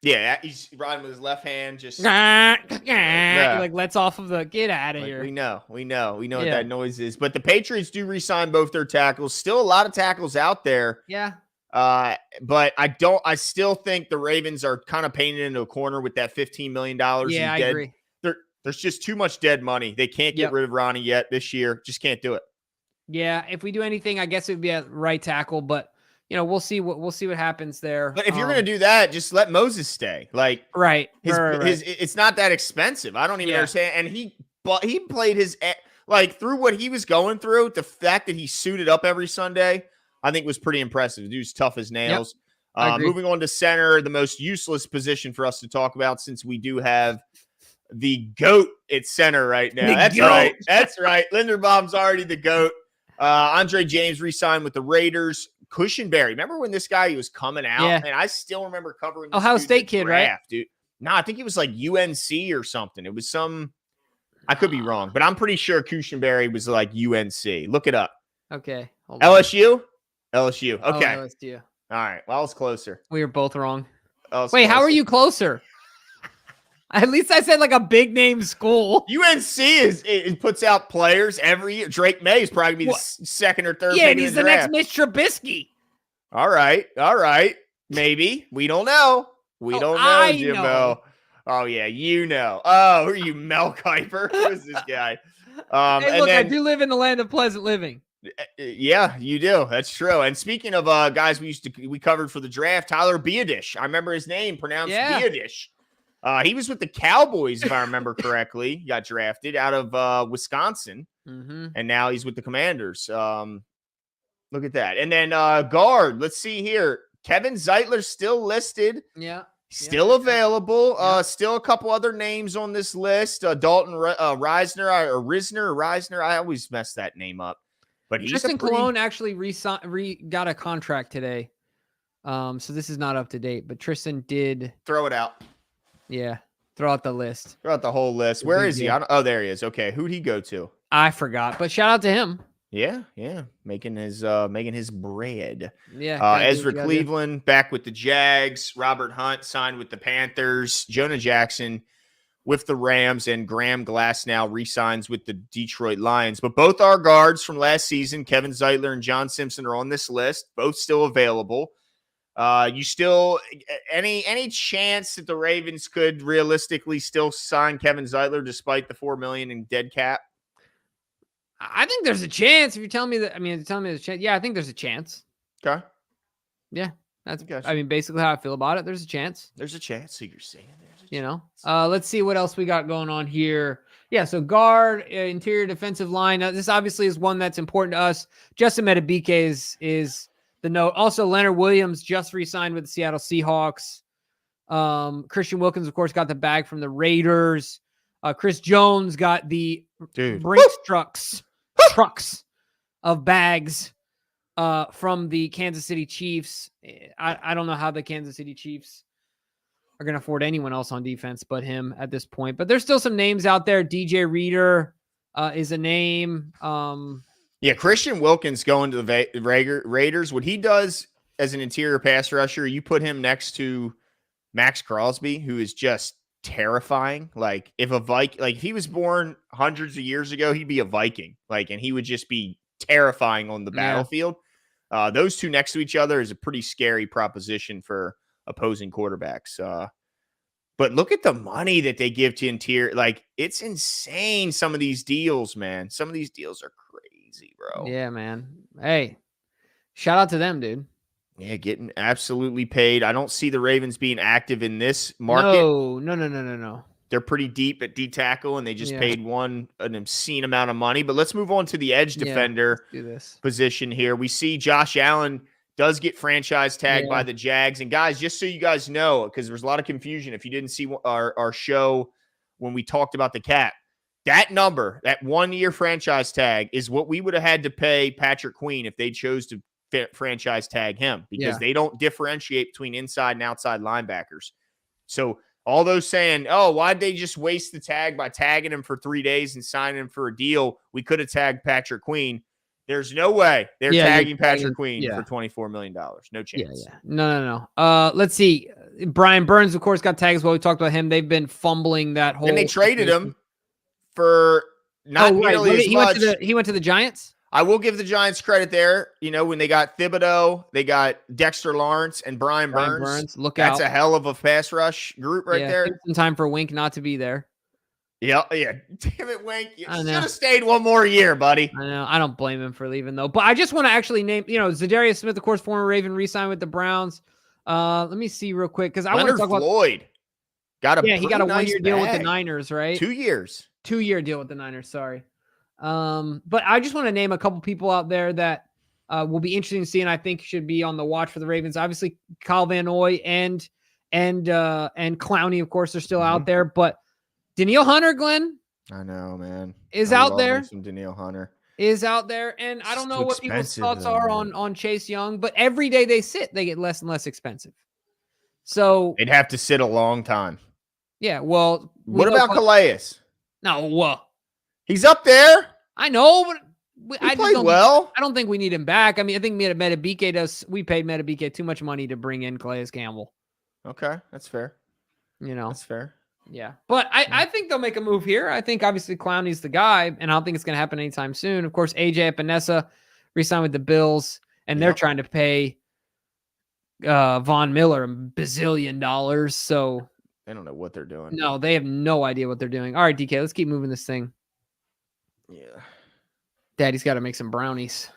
Speaker 2: Yeah, he's riding with his left hand, just
Speaker 1: He like lets off of the get out of here.
Speaker 2: We know what that noise is. But the Patriots do re-sign both their tackles. Still a lot of tackles out there.
Speaker 1: Yeah.
Speaker 2: But I still think the Ravens are kind of painted into a corner with that $15 million.
Speaker 1: Yeah, I agree.
Speaker 2: There's just too much dead money. They can't get rid of Ronnie yet this year. Just can't do it.
Speaker 1: Yeah, if we do anything, I guess it would be at right tackle, but we'll see what happens there.
Speaker 2: But if you're gonna do that, just let Moses stay. Like
Speaker 1: right.
Speaker 2: It's not that expensive. I don't even understand. And he played through what he was going through. The fact that he suited up every Sunday, I think was pretty impressive. The dude's tough as nails. Yep. Moving on to center, the most useless position for us to talk about since we do have the GOAT at center right now. That's right. Linderbaum's already the GOAT. Andre James re-signed with the Raiders. Cushenberry. Remember when this guy, he was coming out? Yeah. And I still remember covering this
Speaker 1: Ohio State kid,
Speaker 2: draft,
Speaker 1: right?
Speaker 2: Dude. No, I think it was like UNC or something. It was I could be wrong, but I'm pretty sure Cushenberry was like UNC. Look it up.
Speaker 1: Okay.
Speaker 2: LSU? LSU. Okay.
Speaker 1: Oh, LSU.
Speaker 2: All right. Well, I was closer.
Speaker 1: We were both wrong. Wait,
Speaker 2: closer.
Speaker 1: How are you closer? At least I said like a big name school.
Speaker 2: UNC it puts out players every year. Drake May is probably going to be the second or third.
Speaker 1: Yeah, and he's the next Mitch Trubisky.
Speaker 2: All right. Maybe. We don't know. We don't know, Jimbo. Oh, yeah, Oh, who are you, Mel Kiper? Who is this guy?
Speaker 1: Hey, look, I do live in the land of pleasant living.
Speaker 2: Yeah, you do. That's true. And speaking of guys we covered for the draft, Tyler Biadasz. I remember his name pronounced Biadasz. He was with the Cowboys, if I remember correctly. He got drafted out of Wisconsin, and now he's with the Commanders. Look at that. And then guard, let's see here. Kevin Zeitler's still listed.
Speaker 1: Yeah.
Speaker 2: Still available. Still a couple other names on this list. Dalton Reisner or Risner. I always mess that name up. But he's
Speaker 1: Tristan Colon actually got a contract today. So this is not up to date, but Tristan did
Speaker 2: throw it out.
Speaker 1: Yeah. Throw out the list.
Speaker 2: Throw out the whole list. Where is he? There he is. Okay. Who'd he go to?
Speaker 1: I forgot, but shout out to him.
Speaker 2: Yeah. Making his bread.
Speaker 1: Yeah.
Speaker 2: Ezra Cleveland back with the Jags. Robert Hunt signed with the Panthers. Jonah Jackson with the Rams, and Graham Glasnow re-signs with the Detroit Lions. But both our guards from last season, Kevin Zeitler and John Simpson, are on this list. Both still available. You still any chance that the Ravens could realistically still sign Kevin Zeitler despite the $4 million in dead cap?
Speaker 1: I think there's a chance. If you're telling me that, you're telling me there's a chance. Yeah, I think there's a chance.
Speaker 2: Okay.
Speaker 1: Yeah, that's basically how I feel about it. There's a chance.
Speaker 2: There's a chance. So you're saying
Speaker 1: let's see what else we got going on here. Yeah, so guard, interior defensive line. This obviously is one that's important to us. Justin Metabike is the note. Also, Leonard Williams just re-signed with the Seattle Seahawks. Christian Wilkins, of course, got the bag from the Raiders. Chris Jones got the Brinks trucks of bags from the Kansas City Chiefs. I don't know how the Kansas City Chiefs are going to afford anyone else on defense but him at this point. But there's still some names out there. DJ Reader is a name.
Speaker 2: Christian Wilkins going to the Raiders. What he does as an interior pass rusher, you put him next to Max Crosby, who is just terrifying. Like if he was born hundreds of years ago, he'd be a Viking. And he would just be terrifying on the battlefield. Those two next to each other is a pretty scary proposition for opposing quarterbacks. But look at the money that they give to interior. It's insane. Some of these deals, man. Some of these deals are crazy, bro.
Speaker 1: Yeah, man. Hey, shout out to them, dude.
Speaker 2: Yeah, getting absolutely paid. I don't see the Ravens being active in this market.
Speaker 1: No.
Speaker 2: They're pretty deep at D tackle, and they just paid an obscene amount of money. But let's move on to the edge defender position here. We see Josh Allen does get franchise tagged by the Jags. And guys, just so you guys know, because there's a lot of confusion if you didn't see our show when we talked about the cap, that number, that 1-year franchise tag, is what we would have had to pay Patrick Queen if they chose to franchise tag him, because they don't differentiate between inside and outside linebackers. So all those saying, oh, why'd they just waste the tag by tagging him for 3 days and signing him for a deal? We could have tagged Patrick Queen. There's no way they're
Speaker 1: Yeah, you're
Speaker 2: tagging Patrick
Speaker 1: tagging-
Speaker 2: Queen
Speaker 1: yeah.
Speaker 2: for $24 million. No
Speaker 1: Yeah,
Speaker 2: chance.
Speaker 1: yeah. No. Let's see. Brian Burns, of course, got tagged as well. We talked about him. They've been fumbling that whole.
Speaker 2: Then they traded
Speaker 1: situation.
Speaker 2: him for not nearly as much.
Speaker 1: He went to the Giants.
Speaker 2: I will give the Giants credit there. You know, when they got Thibodeau, they got Dexter Lawrence and Brian Burns.
Speaker 1: Look
Speaker 2: That's
Speaker 1: out.
Speaker 2: a hell of a pass rush group right there.
Speaker 1: Some time for Wink not to be there.
Speaker 2: Yeah. Damn it, Wink. You
Speaker 1: I
Speaker 2: should
Speaker 1: know.
Speaker 2: have stayed one more year, buddy.
Speaker 1: I know. I don't blame him for leaving, though. But I just want to actually name, Zadarius Smith, of course, former Raven, re-signed with the Browns. Let me see real quick because I want to talk about
Speaker 2: Floyd.
Speaker 1: he got a one-year deal with the Niners, right?
Speaker 2: 2 years.
Speaker 1: 2-year deal with the Niners. Sorry. But I just want to name a couple people out there that will be interesting to see, and I think should be on the watch for the Ravens. Obviously, Kyle Van Noy and Clowney, of course, are still out there. But Danielle Hunter, Glenn,
Speaker 2: I know, man.
Speaker 1: is out there.
Speaker 2: Some Danielle Hunter
Speaker 1: Is out there, and I don't know what people's thoughts are
Speaker 2: man.
Speaker 1: on Chase Young, but every day they sit, they get less and less expensive. So
Speaker 2: they'd have to sit a long time.
Speaker 1: Yeah, well,
Speaker 2: what about Calais?
Speaker 1: No,
Speaker 2: he's up there.
Speaker 1: I know, but
Speaker 2: he played well.
Speaker 1: I don't think we need him back. I mean, I think Metabike does. We paid Metabike too much money to bring in Calais Campbell.
Speaker 2: Okay, that's fair.
Speaker 1: That's
Speaker 2: fair.
Speaker 1: Yeah, but I think they'll make a move here. I think obviously Clowney's the guy, and I don't think it's going to happen anytime soon. Of course, AJ Epinesa re-signed with the Bills, and they're trying to pay Von Miller $1 bazillion. So
Speaker 2: they don't know what they're doing.
Speaker 1: No, they have no idea what they're doing. All right, DK, let's keep moving this thing.
Speaker 2: Yeah.
Speaker 1: Daddy's got to make some brownies.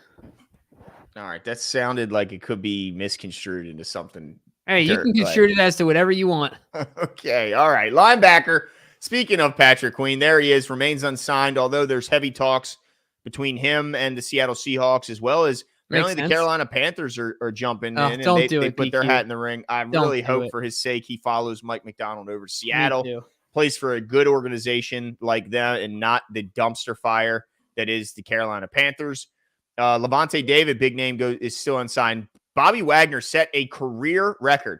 Speaker 2: All right, that sounded like it could be misconstrued into something.
Speaker 1: Hey, you can construe it as to whatever you want.
Speaker 2: Okay, all right. Linebacker, speaking of Patrick Queen, there he is, remains unsigned, although there's heavy talks between him and the Seattle Seahawks, as well as apparently the Carolina Panthers are jumping in, and they put their hat in the ring. I really hope for his sake he follows Mike McDonald over to Seattle, plays for a good organization like them and not the dumpster fire that is the Carolina Panthers. Levante David, big name, is still unsigned. Bobby Wagner set a career record,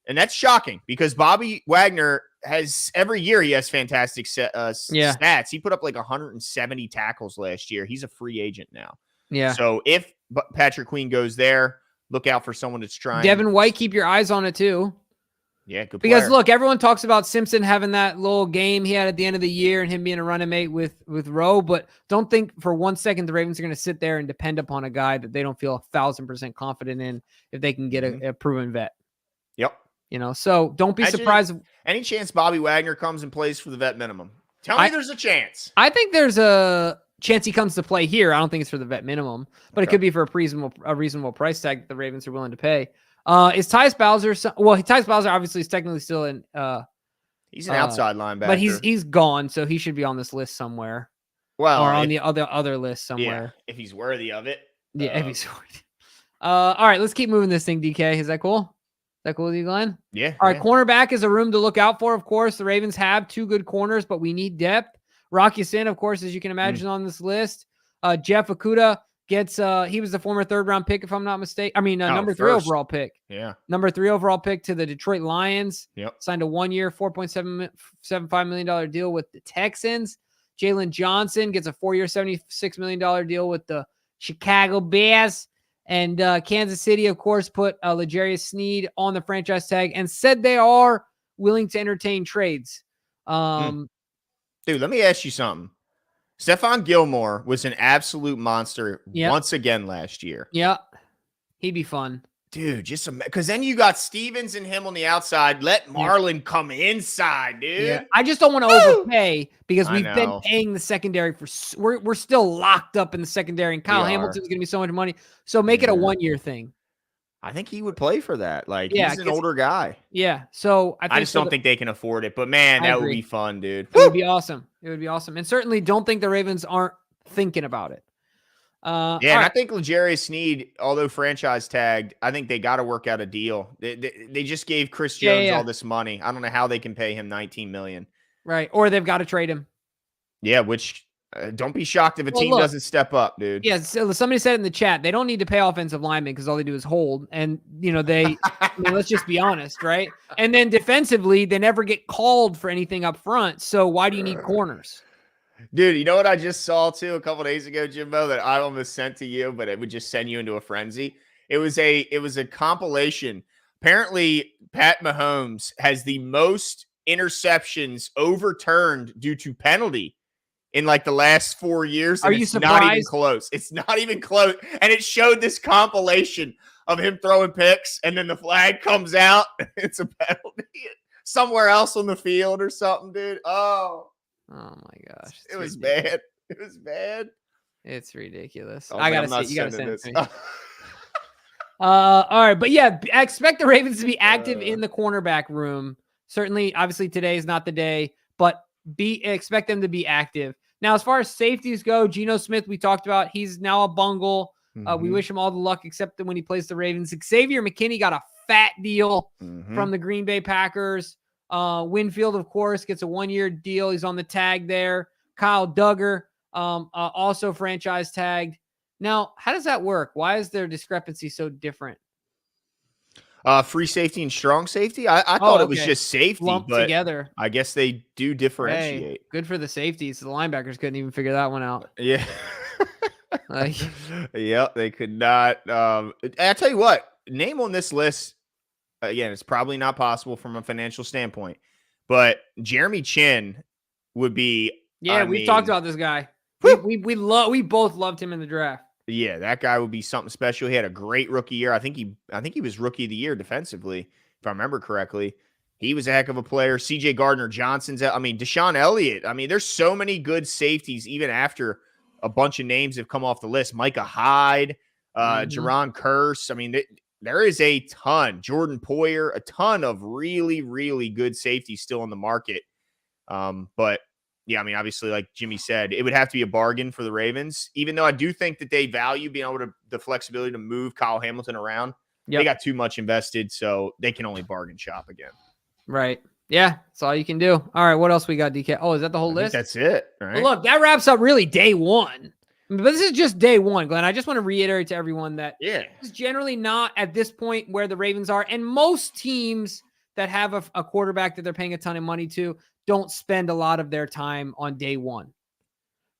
Speaker 2: and that's shocking because Bobby Wagner has every year he has fantastic stats. He put up like 170 tackles last year. He's a free agent now.
Speaker 1: Yeah.
Speaker 2: So if Patrick Queen goes there, look out for someone that's trying.
Speaker 1: Devin White, keep your eyes on it too.
Speaker 2: Yeah, good
Speaker 1: because
Speaker 2: player.
Speaker 1: Look, everyone talks about Simpson having that little game he had at the end of the year and him being a running mate with Rowe, but don't think for 1 second the Ravens are going to sit there and depend upon a guy that they don't feel 1,000% confident in if they can get a proven vet.
Speaker 2: Yep.
Speaker 1: So don't be surprised.
Speaker 2: Any chance Bobby Wagner comes and plays for the vet minimum? Tell me there's a chance.
Speaker 1: I think there's a chance he comes to play here. I don't think it's for the vet minimum, but it could be for a reasonable price tag that the Ravens are willing to pay. Is Tyus Bowser? Tyus Bowser obviously is technically still in.
Speaker 2: He's an outside linebacker,
Speaker 1: but he's gone, so he should be on this list somewhere.
Speaker 2: Well,
Speaker 1: or on the other list somewhere.
Speaker 2: Yeah, if he's worthy of it.
Speaker 1: Yeah, if he's worthy. All right, let's keep moving this thing. DK, is that cool? Is that cool with you, Glenn?
Speaker 2: Yeah.
Speaker 1: All right, cornerback is a room to look out for. Of course, the Ravens have 2 good corners, but we need depth. Rocky Sin, of course, as you can imagine, on this list. Jeff Okudah gets he was the former 3rd-round pick, if I'm not mistaken. I mean, number 3 overall pick.
Speaker 2: Yeah.
Speaker 1: Number 3 overall pick to the Detroit Lions.
Speaker 2: Yep.
Speaker 1: Signed a 1-year, $4.75 million deal with the Texans. Jalen Johnson gets a 4-year, $76 million deal with the Chicago Bears. And Kansas City, of course, put L'Jarius Sneed on the franchise tag and said they are willing to entertain trades.
Speaker 2: Dude, let me ask you something. Stephon Gilmore was an absolute monster once again last year.
Speaker 1: Yeah. He'd be fun.
Speaker 2: Dude, just because then you got Stevens and him on the outside. Let Marlon come inside, dude.
Speaker 1: Yeah. I just don't want to overpay because we've been paying the secondary for we're still locked up in the secondary, and Kyle Hamilton's going to be so much money. So make it a 1-year thing.
Speaker 2: I think he would play for that. Like, he's an older guy.
Speaker 1: Yeah. So I
Speaker 2: just don't think they can afford it. But man, that would be fun, dude.
Speaker 1: It would be awesome. It would be awesome. And certainly don't think the Ravens aren't thinking about it.
Speaker 2: And I think L'Jarius Sneed, although franchise tagged, I think they got to work out a deal. They just gave Chris Jones all this money. I don't know how they can pay him $19 million.
Speaker 1: Right. Or they've got to trade him.
Speaker 2: Yeah, which don't be shocked if a team doesn't step up, dude.
Speaker 1: Yeah, so somebody said in the chat, they don't need to pay offensive linemen because all they do is hold. And, let's just be honest, right? And then defensively, they never get called for anything up front. So why do you need corners?
Speaker 2: Dude, you know what I just saw too a couple days ago, Jimbo, that I almost sent to you, but it would just send you into a frenzy. It was a compilation. Apparently, Pat Mahomes has the most interceptions overturned due to penalty in like the last 4 years,
Speaker 1: Are
Speaker 2: and
Speaker 1: you
Speaker 2: it's not even
Speaker 1: surprised?
Speaker 2: close. It's not even close. And it showed this compilation of him throwing picks, and then the flag comes out. It's a penalty somewhere else on the field or something, dude. Oh,
Speaker 1: Oh my gosh.
Speaker 2: it was
Speaker 1: ridiculous.
Speaker 2: bad. It was bad.
Speaker 1: It's ridiculous.
Speaker 2: I was
Speaker 1: I
Speaker 2: like,
Speaker 1: gotta
Speaker 2: I'm
Speaker 1: see
Speaker 2: not
Speaker 1: it. You gotta
Speaker 2: sending
Speaker 1: send it
Speaker 2: this.
Speaker 1: to me. All right, but yeah, I expect the Ravens to be active
Speaker 2: Uh,
Speaker 1: in the cornerback room. Certainly, obviously today is not the day, but expect them to be active. Now, as far as safeties go, Geno Smith, we talked about, he's now a bungle. We wish him all the luck, except that when he plays the Ravens. Xavier McKinney got a fat deal from the Green Bay Packers. Winfield, of course, gets a 1-year deal. He's on the tag there. Kyle Duggar, also franchise tagged. Now, how does that work? Why is their discrepancy so different?
Speaker 2: Free safety and strong safety. I thought
Speaker 1: Oh,
Speaker 2: it was
Speaker 1: okay.
Speaker 2: just safety,
Speaker 1: Lumped
Speaker 2: but
Speaker 1: together.
Speaker 2: I guess they do
Speaker 1: Hey,
Speaker 2: differentiate.
Speaker 1: good for the safeties. The linebackers couldn't even figure that one out.
Speaker 2: Yeah.
Speaker 1: Like,
Speaker 2: Yep, they could not. I tell you what, name on this list, again, it's probably not possible from a financial standpoint, but Jeremy Chin would be,
Speaker 1: yeah, we've talked about this guy. We both loved him in the draft.
Speaker 2: yeah, that guy would be something special. He had a great rookie year. I think he was rookie of the year defensively, if I remember correctly. He was a heck of a player. CJ Gardner-Johnson's out. I mean, Deshaun Elliott. I mean, there's so many good safeties, even after a bunch of names have come off the list. Micah Hyde, Jaron Curse. I mean, there is a ton. Jordan Poyer, a ton of really, really good safeties still in the market. But yeah, I mean, obviously, like Jimmy said, it would have to be a bargain for the Ravens, even though I do think that they value being able to the flexibility to move Kyle Hamilton around.
Speaker 1: Yep.
Speaker 2: They got too much invested, so they can only bargain shop again.
Speaker 1: Right. Yeah, that's all you can do. All right, what else we got, DK? Oh, is that the whole list?
Speaker 2: That's it, right?
Speaker 1: Well, look, that wraps up really day one. But this is just day one, Glenn. I just want to reiterate to everyone that it's generally not at this point where the Ravens are. And most teams that have a quarterback that they're paying a ton of money to don't spend a lot of their time on day one,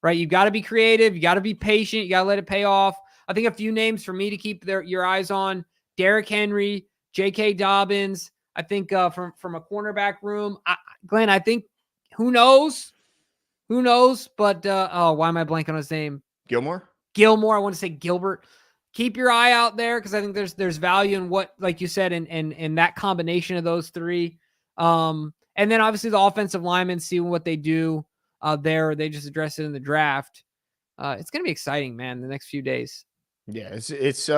Speaker 1: right? You got to be creative. You got to be patient. You got to let it pay off. I think a few names for me to keep your eyes on: Derrick Henry, J.K. Dobbins. I think from a cornerback room, Glenn, I think who knows? But why am I blanking on his name?
Speaker 2: Gilmore.
Speaker 1: I want to say Gilbert. Keep your eye out there because I think there's value in what, like you said, in that combination of those three. And then obviously the offensive linemen, see what they do there. They just address it in the draft. It's gonna be exciting, man. The next few days.
Speaker 2: Yeah, it's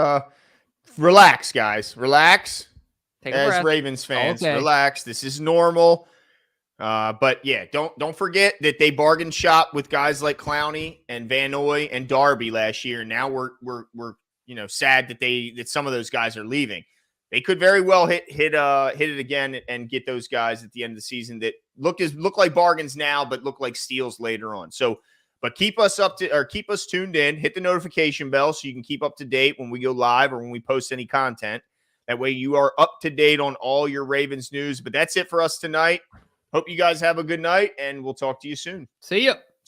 Speaker 2: relax, guys. Relax.
Speaker 1: Take a
Speaker 2: As
Speaker 1: breath.
Speaker 2: Ravens fans,
Speaker 1: Okay.
Speaker 2: relax. This is normal. But yeah, don't forget that they bargain shop with guys like Clowney and Van Noy and Darby last year. Now we're sad that some of those guys are leaving. They could very well hit it again and get those guys at the end of the season that look like bargains now, but look like steals later on. So, but keep us tuned in. Hit the notification bell so you can keep up to date when we go live or when we post any content. That way you are up to date on all your Ravens news. But that's it for us tonight. Hope you guys have a good night, and we'll talk to you soon.
Speaker 1: See ya.